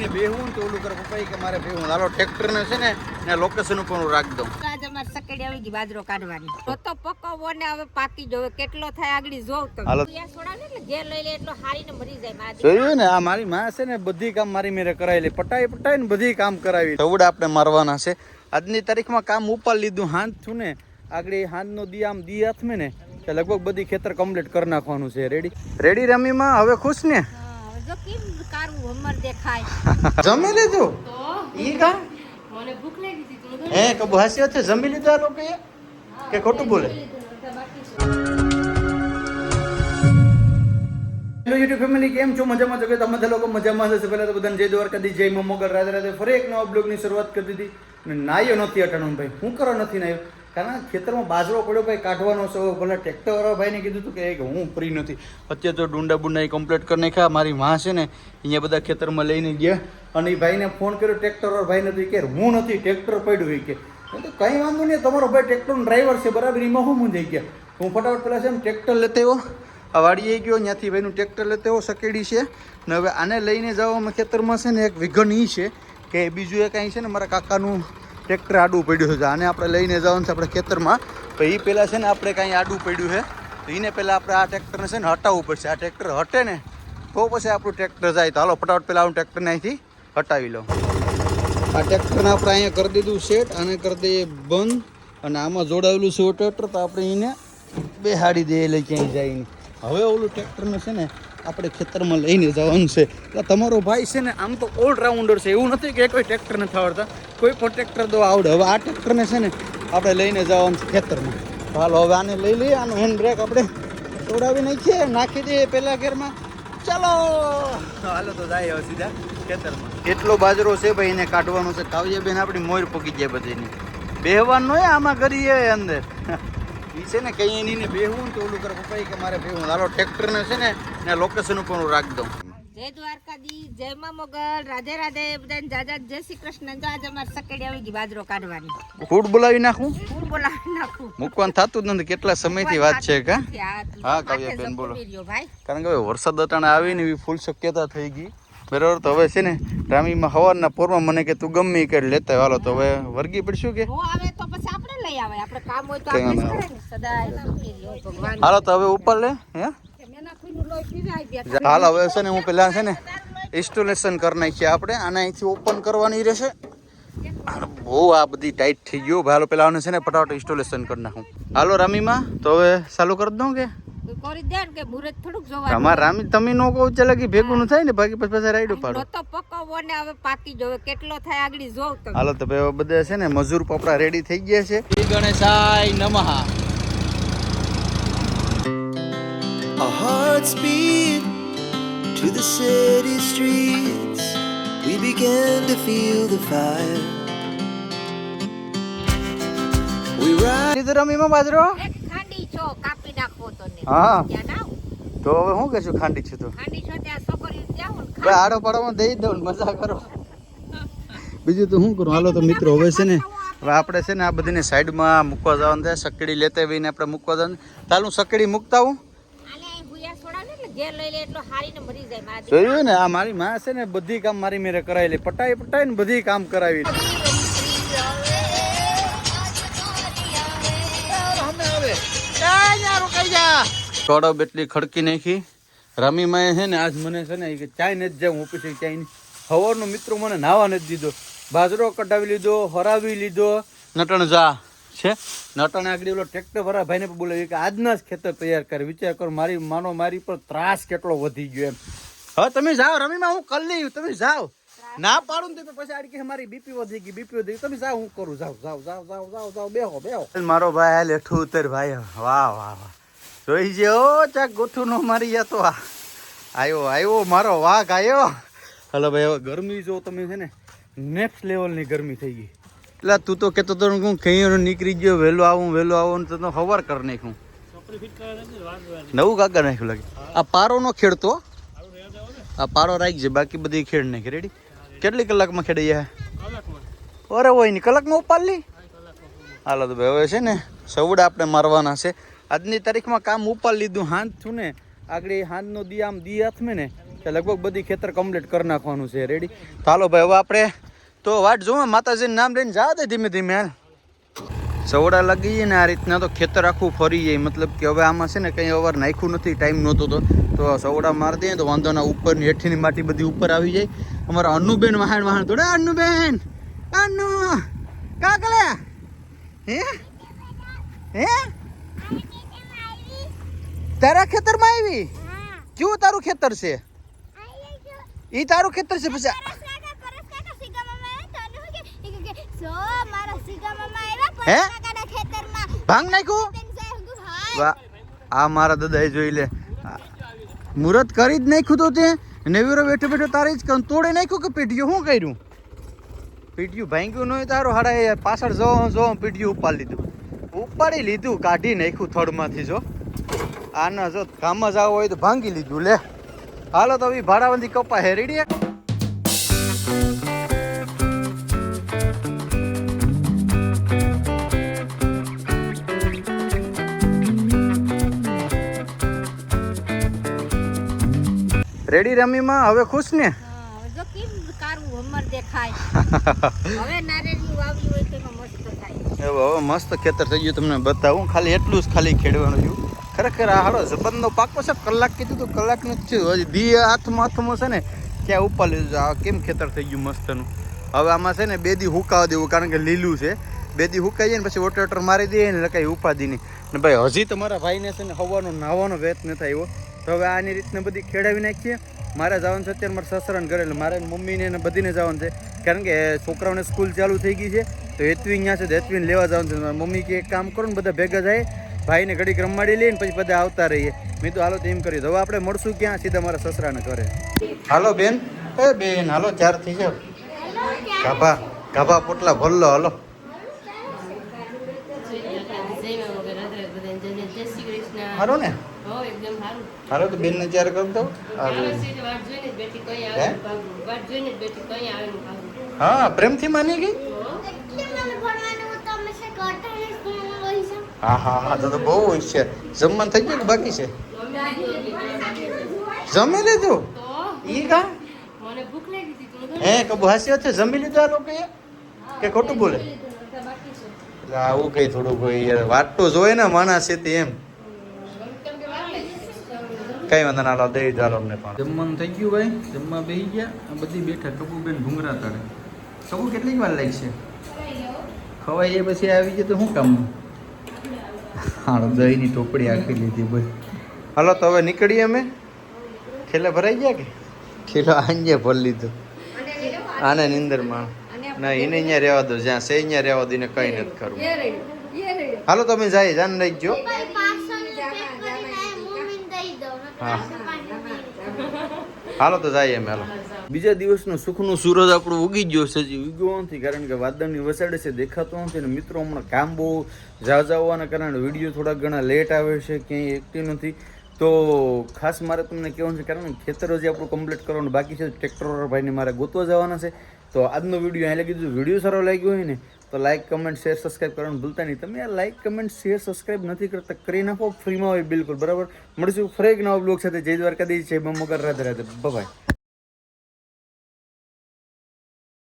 એને બેહું તો ઓલું કરે પપ્પા કે મારે બેહું હાલો ટ્રેક્ટર ને છે ને લોકેશન ઉપર રાખ દઉં. આજ અમાર સકડી આવી ગઈ બાજરો કાઢવાની તો પકવો ને હવે પાકી જો કેટલો થાય આગળ જોવ તો યા છોડા ને એટલે ઘેર લઈ લે એટલો હારીને મરી જાય મારા. જોયું ને આ મારી માં છે ને બધી કામ મારી મેરે કરાવેલી પટાઈ ને બધી કામ કરાવી. તવડા આપણે મારવાના છે આજની તારીખમાં કામ ઉપાડ લીધું હાથ છું ને આગળ હાથનો દી આમ દી હાથમે ને લગભગ બધી ખેતર કમ્પ્લીટ કરી નાખવાનું છે. રેડી રમીમાં હવે ખુશ ને જો કેમ કારું હમર દેખાય જમી લીધું તો ઈ કા મને ભૂખ લાગી હતી તો હે કબુ હાસ્ય છે જમી લીધું આ લોકો કે ખોટું બોલે. હેલો યુટ્યુબ ફેમિલી કેમ છો મજામાં છો કે તમે બધા લોકો મજામાં હશે. પહેલા તો બધાને જય દ્વારકાધીશ જય મોગલ રાધે રાધે. ફરી એક નવા બ્લોગની શરૂઆત કરી દીધી. નાયો નથી અટાણું ભાઈ હું કરવા નથી નાયો કારણ ખેતરમાં બાજરો પડ્યો ભાઈ કાઢવાનો છે. ભલે ટ્રેક્ટરવાળા ભાઈને કીધું હતું કે હું ફ્રી નથી. અત્યારે તો ડુંડા બુંડા એ કમ્પ્લીટ કરી નાખ્યા. મારી માં છે ને અહીંયા બધા ખેતરમાં લઈને ગયા અને એ ભાઈને ફોન કર્યો ટ્રેક્ટરવાળા ભાઈને તો કે હું નથી ટ્રેક્ટર પડ્યું એ કે તો કંઈ વાંધો નહીં તમારો ભાઈ ટ્રેક્ટરનો ડ્રાઈવર છે બરાબર એમાં હું મૂંઝાઈ ગયા. હું ફટાફટ પેલા છે ને ટ્રેક્ટર લેતે આવ્યો આ વાડીએ ગયો ત્યાંથી ભાઈનું ટ્રેક્ટર લેતે આવ્યો સકેડી છે ને હવે આને લઈને જવામાં ખેતરમાં છે ને એક વિઘન એ છે કે બીજું એક અહીં છે ને મારા કાકાનું ટ્રેક્ટર આડું પડ્યું છે. આને આપણે લઈને જવાનું છે આપણે ખેતરમાં તો એ પહેલાં છે ને આપણે કાંઈ આડું પડ્યું છે તો એને પહેલાં આપણે આ ટ્રેક્ટરને છે ને હટાવવું પડશે. આ ટ્રેક્ટર હટે ને તો પછી આપણું ટ્રેક્ટર જાય. તો હાલો ફટાફટ પહેલાં હું ટ્રેક્ટરને અહીંથી હટાવી લઉં. આ ટ્રેક્ટરને આપણે અહીંયા કરી દીધું સેટ આને કરી દઈએ બંધ અને આમાં જોડાવેલું છે ટ્રેક્ટર તો આપણે એને બેહાડી દઈએ એટલે ક્યાંય જાય નહીં. હવે ઓલું ટ્રેક્ટરને છે ને આપણે ખેતરમાં લઈને જવાનું છે. એટલે તમારો ભાઈ છે ને આમ તો ઓલરાઉન્ડર છે એવું નથી કે કોઈ ટ્રેક્ટર નથી આવડતા કોઈ પણ ટ્રેક્ટર તો આવડે. હવે આ ટ્રેક્ટરને છે ને આપણે લઈને જવાનું છે ખેતરમાં. હાલો હવે આને લઈ લઈએ આનો હેન્ડ બ્રેક આપણે તોડાવી નાખીએ નાખી દઈએ પહેલાં ઘરમાં. ચાલો હાલો તો જાય હવે સીધા ખેતરમાં. એટલો બાજરો છે ભાઈ એને કાઢવાનો છે. કાવ્ય બેન આપણી મોર પકી જાય બધીની બેહવાનું હોય આમાં કરીએ અંદર એ છે ને કઈ નહીં ને બેહું તો ઓલું કરે પપ્પા કે મારે બેહું હાલો ટ્રેક્ટરને છે ને લોકેશન ઉપર રાખ દઉં. જય દ્વારકાધીશ જય માં મોગલ રાધે રાધે બધાને જાજા જય શ્રી કૃષ્ણ. આજ અમાર સકડી આવી ગઈ બાજરો કાઢવાની ફૂડ બોલાવી નાખું ફૂડ બોલાવી નાખું મૂકવાનું થતું જ નથી. કેટલા સમયથી વાત છે કા હા કાવ્યા બેન બોલો ભાઈ કારણ કે વરસાદ અટાણે આવીને એવી ફૂલ શક્યતા થઈ ગઈ બરાબર. તો હવે છે ને રામીમાં હવારના પોરમાં મને કે તું ગમે એ કરી લેતા હાલો તો હવે વર્ગી પડશું કે આવે તો પછી આપણે લઈ આવે આપણે કામ હોય તો આપણે જ કરે ને સદાય ભગવાન. હાલો તો હવે ઉપર લે હે હાલ હવે છે ને હું પેલા છે ને ઇન્સ્ટોલેશન કરી નાખીએ આપણે આને અહીંથી ઓપન કરવાની રહેશે. બહુ આ બધી ટાઈટ થઈ ગયું હાલો પેલા આને છે ને ફટાફટ ઇન્સ્ટોલેશન કરી નાખું. હાલો રામીમાં તો હવે ચાલુ કરી દઉં કે કરી દે કે મુરત થોડુંક જોવાનું. અમાર રામી તમે નો કહો ચાલે કે ભેગું ન થાય ને બાકી પછી રાઈડું પાડો તો પકવો ને હવે પાકી જો કેટલો થાય આગળ જોવ તો હાલો તો ભાઈ બધા છે ને મજૂર પોપડા રેડી થઈ ગયા છે. શ્રી ગણેશાય નમઃ. Our hearts beat to the city streets. We began to feel the fire. We ride. લીધું રમીમાં બાજરો એક ખાંડી છો કાપી નાખો તો ને હા ત્યાં ના તો હવે શું કહેશું ખાંડી છે તો ખાંડી છો ત્યાં છોકરીઓ જાવ ને ભાઈ આડો પાડોમાં દઈ દઉં મજા કરો બીજું તો શું કરું. હાલો તો મિત્રો હવે છે ને હવે આપણે છે ને આ બધીને સાઈડમાં મૂકવા જવાનું થાય. સકડી લેતા આવીને આપણે મૂકવા જવાનું તાલું સકડી મૂકતા હું ઘેર લઈ લે એટલો હારીને મરી જાય મારા. જોયું ને આ મારી માં છે ને બધી કામ મારી મેરે કરાવેલી પટાઈ ને બધી કામ કરાવી. થોડો બેટલી ખડકી નાખી રમીમાં છે ને આજ મને છે ને ચાય નથી જાય હું ઓફિસે ચાય નહીં સવારનો મિત્રો મને નાવા નથી દીધો. બાજરો કઢાવી લીધો હરાવી લીધો. નટણ જા છે નટણ આગળ ઓલો ટ્રેક્ટર વાળા ભાઈને બોલાવ્યું કે આજના જ ખેતર તૈયાર કરે. વિચાર કરો મારી માનો મારી પર ત્રાસ કેટલો વધી ગયો એમ. હવે તમે જાઓ રમીમાં હું કરી લઈ તમે જાઓ ના પાડું ને પછી આડી કે મારી બીપી વધી ગઈ તમે જાઓ હું કરું જાઓ બેહો મારો ભાઈ હાલ હેઠું ઉતર ભાઈ. વાહ વાહ વાહ જોઈ છે ઓ ચાક ગોથું નો મારી ગયા તો આવ્યો મારો વાઘ આવ્યો. હલો ભાઈ હવે ગરમી જો તમે છે ને નેક્સ્ટ લેવલની ગરમી થઈ ગઈ. એટલે તું તો કહેતો તો હું કઈ નીકળી ગયો વહેલો આવું તો સવાર કરી નાખ્યું નવું કાકા નાખ્યું લાગે. આ પારો નો ખેડતો આ પારો રાખી છે બાકી બધી ખેડ નાખી રેડી. કેટલી કલાકમાં ખેડી જાય અરે હોય નહીં કલાકમાં ઉપાડ લી. હાલો તો ભાઈ હવે છે ને સવડા આપણે મારવાના છે. આજની તારીખમાં કામ ઉપાડ લીધું હાથ છું ને આગળ હાથનો દી આમ દી હાથમે ને કે લગભગ બધી ખેતર કમ્પ્લીટ કરી નાખવાનું છે. રેડી? ચાલો ભાઈ, હવે આપણે તો વાટ જોવા માતાજીનું નામ લઈને જા દે ધીમે ધીમે હાલ. સવડા લાગી જાય ને આ રીતના તો ખેતર આખું ફરી જાય. મતલબ કે હવે આમાં છે ને કંઈ અવાર નાખ્યું નથી, ટાઈમ નહોતો તો સવડા મારી દઈએ તો વાંધો ના. ઉપરની હેઠીની માટી બધી ઉપર આવી જાય. અમારા અન્નુબેન વાહણ થોડે. અન્નુબેન, અન્નુ કાકલે હે હે તારા ખેતરમાં આવી? ક્યું તારું ખેતર છે? ઈ તારું ખેતર છે? પછી હે ભાંગ નાખ્યું? વાહ, આ મારા દાદાએ જોઈ લે, મુહૂર્ત કરી જ નાખ્યું. તો તે નેવીરો બેઠો બેઠો તારે જ તોડે નાખ્યું કે પીટીયું શું કર્યું? પીટીયું ભાંગ્યું નહીં તારું હાડા પાછળ જો પીટીયું ઉપાડી લીધું, કાઢી નાખ્યું થડમાંથી. જો આના જો કામમાં જાવ હોય તો ભાંગી લીધું. લે હાલો તો ભાડાવંતી કપા હે. રેડી? રેડી રમીમાં હવે ખુશ ને? જો કેમ કારું હમર દેખાય. હવે નારેલી વાવી હોય તો મસ્ત થાય. હવે મસ્ત ખેતર થઈ ગયું. તમને બતાવું ખાલી એટલું જ ખાલી ખેડવાનું છું. ખરેખર આ હાડો જબરનો પાકો છે. કલાક કીધું તો કલાક નથી થયું. હજી દી હાથમાં છે ને ક્યાં ઉપર લીધું છે. આ કેમ ખેતર થઈ ગયું મસ્તનું. હવે આમાં છે ને 2 દી હુકાવા દેવું, કારણ કે લીલું છે. 2 દી હુકાઈ જાય ને પછી વોટર મારી દઈએ ને લકાઈ ઉપાદી નહીં. ને ભાઈ હજી તમારા ભાઈને છે ને હવાનો નાવાનો વેત નથી આવ્યો. તો હવે આની રીતને બધી ખેડાવી નાખીએ. મારે જવાનું છે અત્યારે મારા સસરાને ઘરે, એટલે મારે મમ્મીને ને બધીને જવાનું છે, કારણ કે છોકરાઓને સ્કૂલ ચાલુ થઈ ગઈ છે. તો હેતવી અહીંયા છે, તો હેતવીને લેવા જવાનું છે. મારી મમ્મી કે એક કામ કરો ને, બધા ભેગા જાય, ભાઈને ઘડીક રમાડી લઈને પછી બધા આવતા રહીએ. મેં તો હાલો તો એમ કર્યું. હવે આપણે મળશું ક્યાં? સીધા મારા સસરાને ઘરે. હાલો બેન, એ બેન હાલો, 4 થઈ જાવ. ગાભા પોટલા ભરલો. હાલો હારું ને? હાલો તો બેન ને 4 કરી દઉં. હા, પ્રેમથી માની ગઈ. હા તો બહુ હોય છે. જમવાનું થઈ ગયું કે બાકી છે? જમી લીધું? ઈ કા હે કબુ હાસી વાત છે? જમી લીધું આ લોકો કે ખોટું બોલે? એટલે આવું કઈ થોડું કોઈ યાર વાત તો જોઈ ને માણસ છે તે એમ. કઈ વાંધો ના, લો દઈ ચાલો અમને પણ. જમવાનું થઈ ગયું ભાઈ, જમવા બેસી ગયા. આ બધી બેઠા. કબુબેન ભૂંગરા તળે. કબુ કેટલીક વાર લાગશે ખવાય? એ પછી આવી જાય તો શું કામ? હા, દહીંની ટોપડી આખી લીધી ભાઈ. હાલો તો હવે નીકળીએ અમે. ખેલા ભરાઈ ગયા કે? ખેલો આંજે ભરી લીધો. આને નિંદરમાં ના, એને અહીંયા રહેવા દો. જ્યાં છે અહીંયા રહેવા દો. એને કઈ નથી કરવું. હાલો તમે જાય, જાન લઈ ગયો. હા હાલો તો જઈએ અમે. હાલો બીજા દિવસનું સુખનું સૂરજ આપણું ઉગી ગયો છે. હજી ઉગ્યો નથી, કારણ કે વાદળની વસાડે છે, દેખાતો નથી. અને મિત્રો હમણાં કામ બહુ ઝાઝા હોવાના કારણે વિડીયો થોડા ઘણા લેટ આવે છે, ક્યાંય એક્ટિવ નથી. તો ખાસ મારે તમને કહેવાનું છે, કારણ કે ખેતર હજી આપણું કમ્પ્લીટ કરવાનું બાકી છે. ટ્રેક્ટર ભાઈને મારે ગોતવા જવાના છે. તો આજનો વિડીયો અહીં લગી દીધું. વિડીયો સારો લાગ્યો હોય ને તો લાઇક, કમેન્ટ, શેર, સબસ્ક્રાઈબ કરવાનું ભૂલતા નહીં. તમે યાર લાઇક, કમેન્ટ, શેર, સબસ્ક્રાઈબ નથી કરતા, કરી નાખો. ફ્રીમાં હોય બિલકુલ બરાબર. મળીશું ફરી એક નવા બ્લોગ સાથે. જય દ્વારકાધીશ, જય મોગલ, રાધે રાધે, બાય.